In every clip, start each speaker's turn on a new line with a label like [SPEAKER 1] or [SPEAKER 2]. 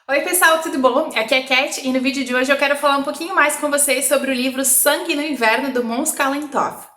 [SPEAKER 1] Oi pessoal, tudo bom? Aqui é a Cat e no vídeo de hoje eu quero falar um pouquinho mais com vocês sobre o livro Sangue no Inverno, do Måns Kallentoft.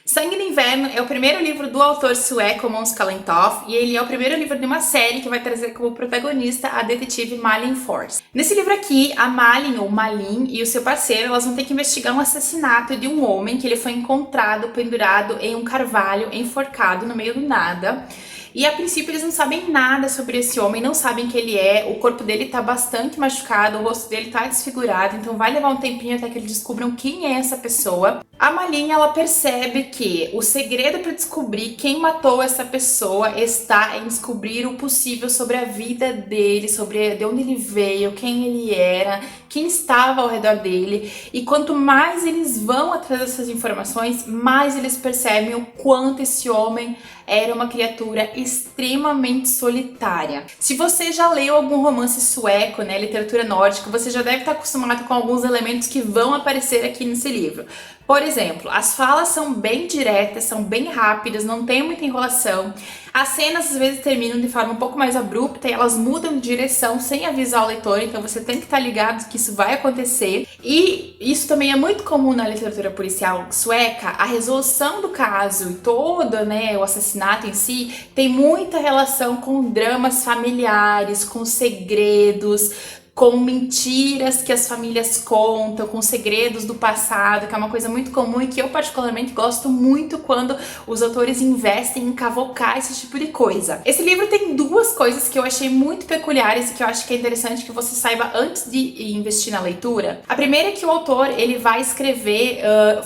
[SPEAKER 1] Sangue no Inverno é o primeiro livro do autor sueco Måns Kallentoft e ele é o primeiro livro de uma série que vai trazer como protagonista a detetive Malin Fors. Nesse livro aqui, a Malin ou Malin e o seu parceiro elas vão ter que investigar um assassinato de um homem que ele foi encontrado pendurado em um carvalho, enforcado no meio do nada. E a princípio eles não sabem nada sobre esse homem, não sabem quem ele é, o corpo dele tá bastante machucado, o rosto dele tá desfigurado, então vai levar um tempinho até que eles descubram quem é essa pessoa. A Malin, ela percebe que o segredo para descobrir quem matou essa pessoa está em descobrir o possível sobre a vida dele, sobre de onde ele veio, quem ele era, quem estava ao redor dele. E quanto mais eles vão atrás dessas informações, mais eles percebem o quanto esse homem era uma criatura extremamente solitária. Se você já leu algum romance sueco, né, literatura nórdica, você já deve estar acostumado com alguns elementos que vão aparecer aqui nesse livro. Por exemplo, as falas são bem diretas, são bem rápidas, não tem muita enrolação. As cenas às vezes terminam de forma um pouco mais abrupta e elas mudam de direção sem avisar o leitor, então você tem que estar ligado que isso vai acontecer. E isso também é muito comum na literatura policial sueca. A resolução do caso e todo, né, o assassinato em si tem muita relação com dramas familiares, com segredos, com mentiras que as famílias contam, com segredos do passado, que é uma coisa muito comum e que eu particularmente gosto muito quando os autores investem em cavocar esse tipo de coisa. Esse livro tem duas coisas que eu achei muito peculiares e que eu acho que é interessante que você saiba antes de investir na leitura. A primeira é que o autor ele vai escrever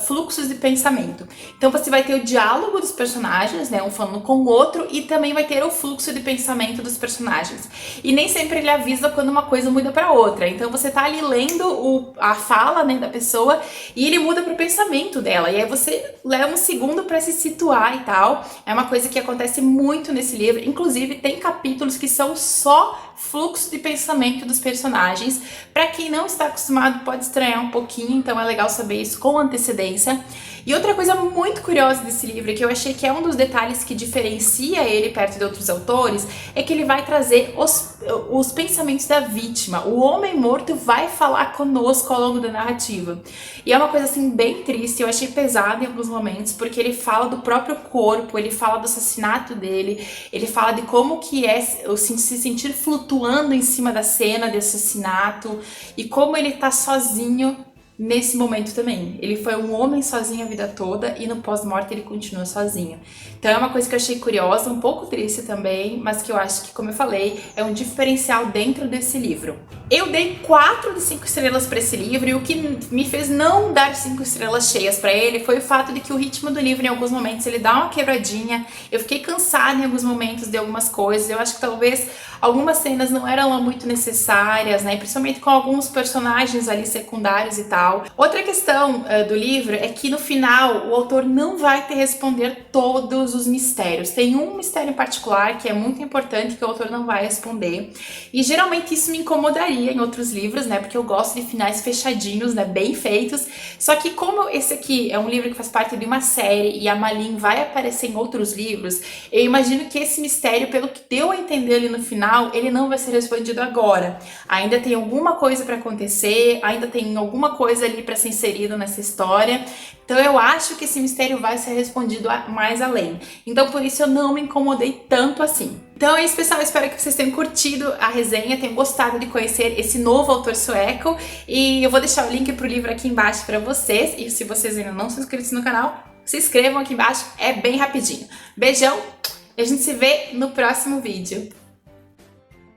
[SPEAKER 1] fluxos de pensamento. Então você vai ter o diálogo dos personagens, né, um falando com o outro, e também vai ter o fluxo de pensamento dos personagens. E nem sempre ele avisa quando uma coisa muda para outra. Então você tá ali lendo a fala, né, da pessoa e ele muda pro pensamento dela. E aí você leva um segundo para se situar e tal. É uma coisa que acontece muito nesse livro. Inclusive tem capítulos que são só fluxo de pensamento dos personagens. Para quem não está acostumado pode estranhar um pouquinho, então é legal saber isso com antecedência. E outra coisa muito curiosa desse livro, que eu achei que é um dos detalhes que diferencia ele perto de outros autores, é que ele vai trazer os pensamentos da vítima. O homem morto vai falar conosco ao longo da narrativa. E é uma coisa assim bem triste, eu achei pesado em alguns momentos, porque ele fala do próprio corpo, ele fala do assassinato dele, ele fala de como que é se sentir flutuando em cima da cena de assassinato e como ele tá sozinho nesse momento também. Ele foi um homem sozinho a vida toda e no pós-morte ele continua sozinho. Então é uma coisa que eu achei curiosa, um pouco triste também, mas que eu acho que, como eu falei, é um diferencial dentro desse livro. Eu dei 4 de 5 estrelas para esse livro e o que me fez não dar 5 estrelas cheias para ele foi o fato de que o ritmo do livro em alguns momentos ele dá uma quebradinha. Eu fiquei cansada em alguns momentos de algumas coisas. Eu acho que talvez algumas cenas não eram lá muito necessárias, né? Principalmente com alguns personagens ali secundários e tal. Outra questão do livro é que no final o autor não vai ter responder todos os mistérios. Tem um mistério em particular que é muito importante que o autor não vai responder. E geralmente isso me incomodaria em outros livros, né? Porque eu gosto de finais fechadinhos, né? Bem feitos. Só que como esse aqui é um livro que faz parte de uma série e a Malin vai aparecer em outros livros, eu imagino que esse mistério, pelo que deu a entender ali no final, ele não vai ser respondido agora. Ainda tem alguma coisa para acontecer, ainda tem alguma coisa ali para ser inserido nessa história. Então eu acho que esse mistério vai ser respondido mais além. Então por isso eu não me incomodei tanto assim. Então é isso, pessoal, espero que vocês tenham curtido a resenha, tenham gostado de conhecer esse novo autor sueco, e eu vou deixar o link pro livro aqui embaixo para vocês, e se vocês ainda não são inscritos no canal, se inscrevam aqui embaixo, é bem rapidinho. Beijão, e a gente se vê no próximo vídeo.